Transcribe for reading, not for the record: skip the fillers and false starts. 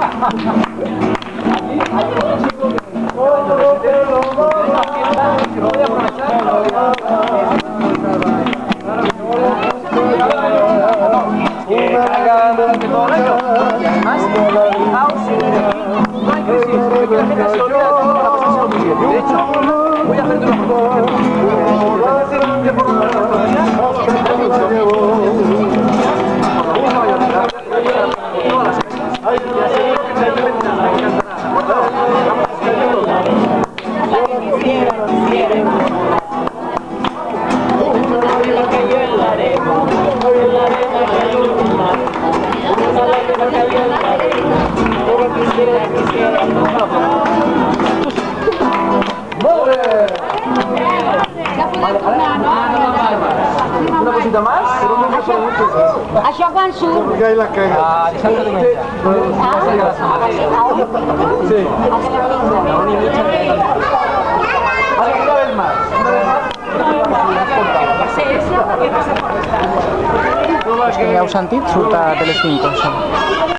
De hecho, voy a hacerte una proposición. Una cosita más? Això quan surt? Perquè ahí la caga. Dissabte diumenge. Sí. Una vez más. Ja heu sentit? Surt a Telecinco, això.